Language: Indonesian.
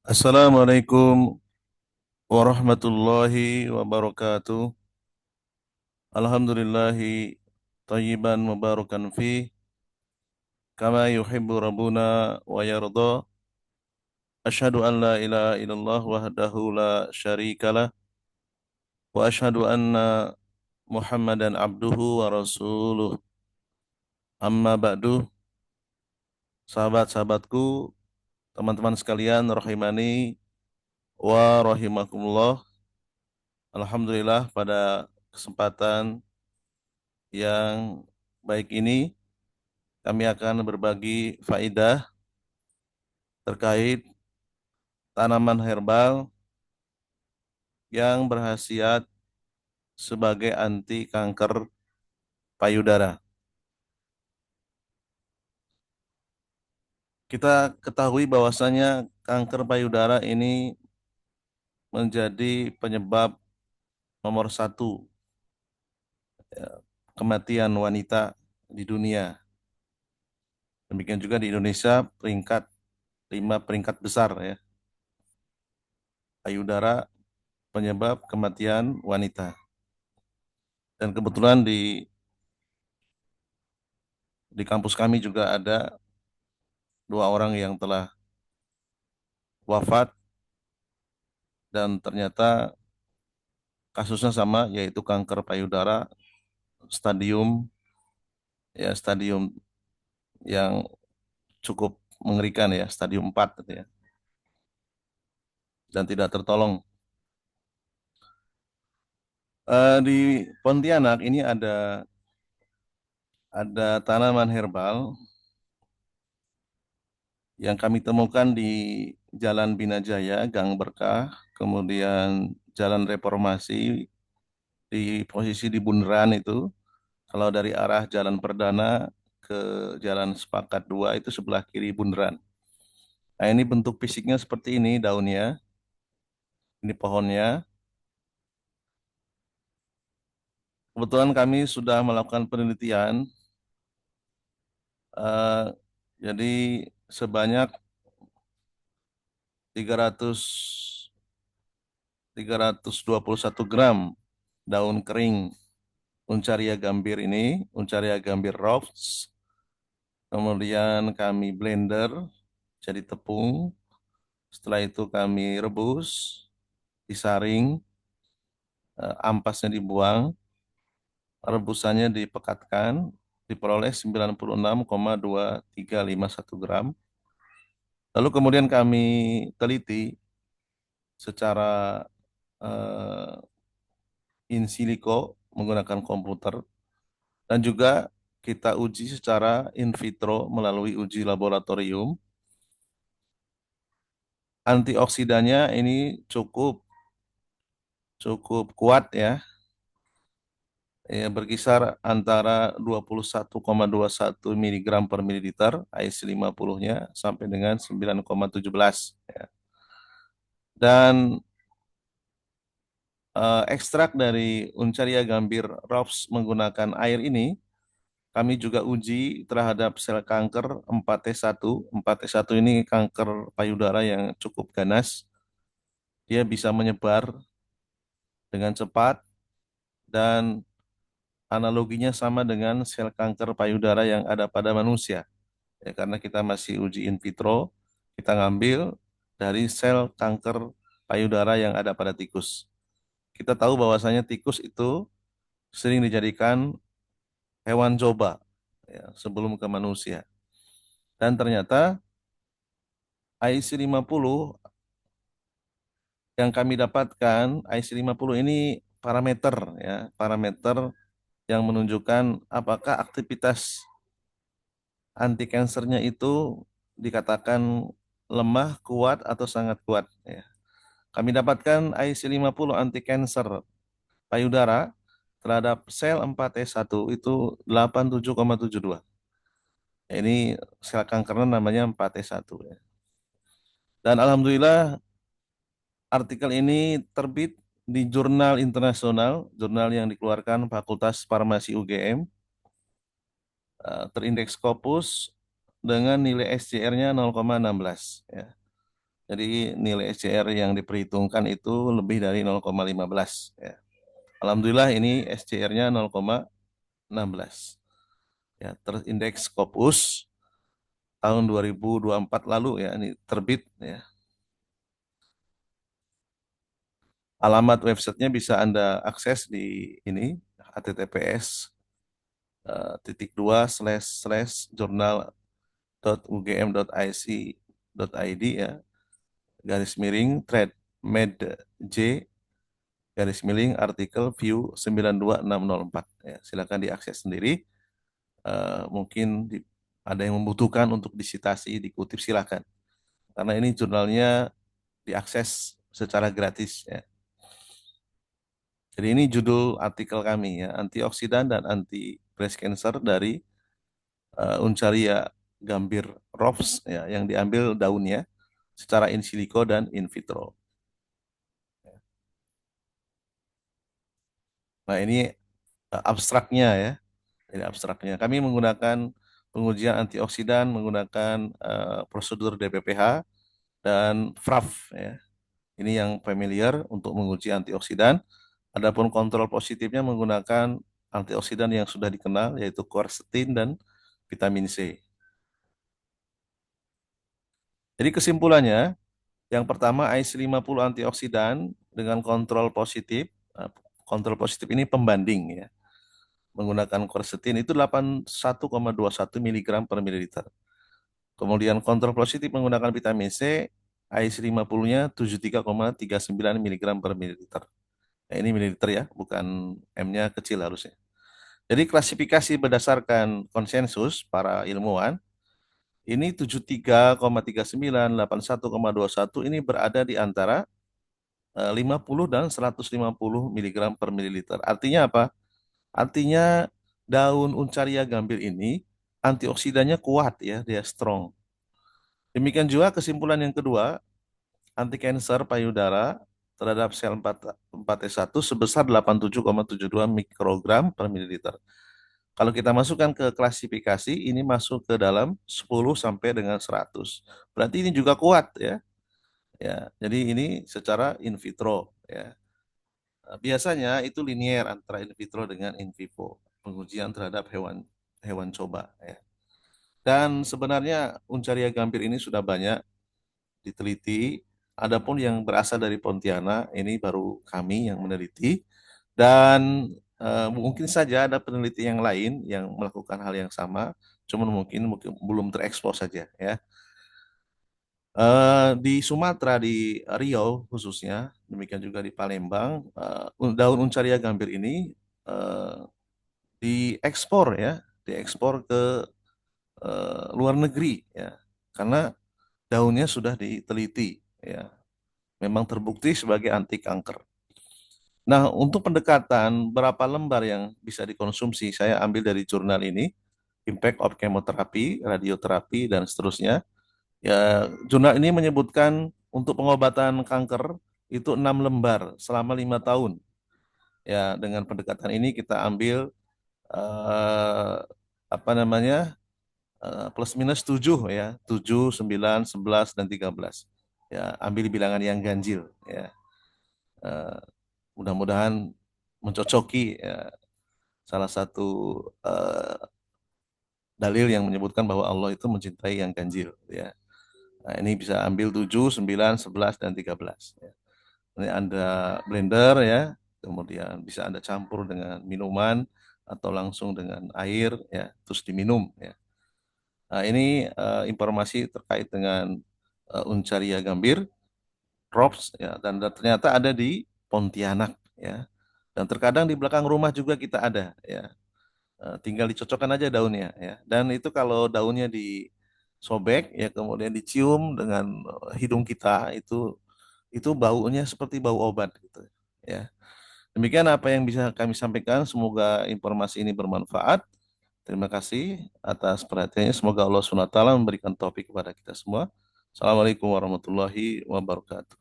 Assalamualaikum warahmatullahi wabarakatuh. Alhamdulillahi tayyiban mubarakan fi kama yuhibbu rabbuna wa yarda. Asyhadu an la ilaha illallah wahdahu la syarikalah wa asyhadu anna Muhammadan abduhu wa rasuluh. Amma ba'du, sahabat-sahabatku, teman-teman sekalian rahimani wa rahimakumullah. Alhamdulillah pada kesempatan yang baik ini kami akan berbagi faidah terkait tanaman herbal yang berkhasiat sebagai anti kanker payudara. Kita ketahui bahwasanya kanker payudara ini menjadi penyebab nomor satu kematian wanita di dunia. Demikian juga di Indonesia peringkat 5 peringkat besar ya, payudara penyebab kematian wanita. Dan kebetulan di kampus kami juga ada dua orang yang telah wafat dan ternyata kasusnya sama yaitu kanker payudara stadium stadium yang cukup mengerikan ya, stadium 4 gitu ya, dan tidak tertolong. Di Pontianak ini ada tanaman herbal yang kami temukan di Jalan Binajaya, Gang Berkah, kemudian Jalan Reformasi di posisi di bundaran itu. Kalau dari arah Jalan Perdana ke Jalan Sepakat 2 itu sebelah kiri bundaran. Nah, ini bentuk fisiknya seperti ini daunnya, ini pohonnya. Kebetulan kami sudah melakukan penelitian, eh, jadi sebanyak 300 321 gram daun kering Uncaria gambir ini, Uncaria gambir Rops. Kemudian kami blender jadi tepung. Setelah itu kami rebus, disaring, ampasnya dibuang, rebusannya dipekatkan, diperoleh 96,2351 gram. Lalu kemudian kami teliti secara eh, in silico menggunakan komputer dan juga kita uji secara in vitro melalui uji laboratorium. Antioksidannya ini cukup cukup kuat ya, berkisar antara 21,21 miligram per mililiter IC50-nya sampai dengan 9,17 ya. Dan ekstrak dari Uncaria gambir Rops menggunakan air ini kami juga uji terhadap sel kanker 4T1. 4T1 ini kanker payudara yang cukup ganas. Dia bisa menyebar dengan cepat dan analoginya sama dengan sel kanker payudara yang ada pada manusia. Ya, karena kita masih uji in vitro, kita ngambil dari sel kanker payudara yang ada pada tikus. Kita tahu bahwasanya tikus itu sering dijadikan hewan coba ya, sebelum ke manusia. Dan ternyata IC50 yang kami dapatkan, IC50 ini parameter ya, parameter yang menunjukkan apakah aktivitas anti kansernya itu dikatakan lemah, kuat atau sangat kuat ya. Kami dapatkan IC50 anti kanker payudara terhadap sel 4T1 itu 87,72. Ini sel kankernya namanya 4T1 ya. Dan alhamdulillah artikel ini terbit di jurnal internasional, jurnal yang dikeluarkan Fakultas Farmasi UGM, terindeks Scopus dengan nilai SJR-nya 0,16 ya. Jadi nilai SCR yang diperhitungkan itu lebih dari 0,15 ya. Alhamdulillah ini SCR-nya 0,16 ya. Terindeks Scopus tahun 2024 lalu ya, ini terbit ya. Alamat websitenya bisa Anda akses di ini https titik dua slash slash jurnal.ugm.ic.id ya, garis miring thread med J garis miring artikel view 92604 ya, silakan diakses sendiri. Mungkin ada yang membutuhkan untuk disitasi dikutip silakan, karena ini jurnalnya diakses secara gratis ya. Jadi ini judul artikel kami ya, antioksidan dan anti breast cancer dari Uncaria gambir Rops ya, yang diambil daunnya secara in silico dan in vitro. Nah ini abstraknya ya, ini abstraknya. Kami menggunakan pengujian antioksidan menggunakan prosedur DPPH dan FRAF ya. Ini yang familiar untuk menguji antioksidan. Adapun kontrol positifnya menggunakan antioksidan yang sudah dikenal yaitu quercetin dan vitamin C. Jadi kesimpulannya, yang pertama ICE 50 antioksidan dengan kontrol positif. Kontrol positif ini pembanding ya. Menggunakan quercetin itu 81,21 miligram per mililiter. Kemudian kontrol positif menggunakan vitamin C, ICE 50-nya 73,39 miligram per mililiter. Nah, ini mililiter ya, bukan M-nya kecil harusnya. Jadi klasifikasi berdasarkan konsensus para ilmuwan, ini 73,39, 81,21 ini berada di antara 50 dan 150 miligram per mililiter. Artinya apa? Artinya daun Uncaria gambir ini antioksidannya kuat ya, dia strong. Demikian juga kesimpulan yang kedua, anti kanker payudara terhadap sel 4T1 sebesar 87,72 mikrogram per mililiter. Kalau kita masukkan ke klasifikasi, ini masuk ke dalam 10 sampai dengan 100. Berarti ini juga kuat ya. Ya, jadi ini secara in vitro ya. Biasanya itu linier antara in vitro dengan in vivo, pengujian terhadap hewan hewan coba ya. Dan sebenarnya Uncaria gambir ini sudah banyak diteliti. Adapun yang berasal dari Pontianak ini baru kami yang meneliti, dan mungkin saja ada peneliti yang lain yang melakukan hal yang sama, cuman mungkin belum terekspos saja ya. Di Sumatera, di Riau khususnya, demikian juga di Palembang, daun Uncaria gambir ini eh, diekspor ya, diekspor ke luar negeri ya, karena daunnya sudah diteliti ya, memang terbukti sebagai anti kanker. Nah, untuk pendekatan berapa lembar yang bisa dikonsumsi, saya ambil dari jurnal ini, Impact of Chemotherapy, Radioterapi, dan seterusnya. Ya, jurnal ini menyebutkan untuk pengobatan kanker itu 6 lembar selama 5 tahun. Ya, dengan pendekatan ini kita ambil eh, apa namanya, plus minus 7 ya, 7, 9, 11, dan 13. Ya, ambil bilangan yang ganjil ya. Eh, Mudah-mudahan mencocoki ya, salah satu eh, dalil yang menyebutkan bahwa Allah itu mencintai yang ganjil ya. Nah, ini bisa ambil 7, 9, 11, dan 13 ya. Ini Anda blender ya, kemudian bisa Anda campur dengan minuman atau langsung dengan air ya, terus diminum ya. Nah, ini informasi terkait dengan Uncaria gambir, Rops ya, dan ternyata ada di Pontianak ya. Dan terkadang di belakang rumah juga kita ada ya. Tinggal dicocokkan aja daunnya ya. Dan itu kalau daunnya disobek ya, kemudian dicium dengan hidung kita, itu baunya seperti bau obat gitu ya. Demikian apa yang bisa kami sampaikan. Semoga informasi ini bermanfaat. Terima kasih atas perhatiannya. Semoga Allah SWT memberikan taufik kepada kita semua. Assalamualaikum warahmatullahi wabarakatuh.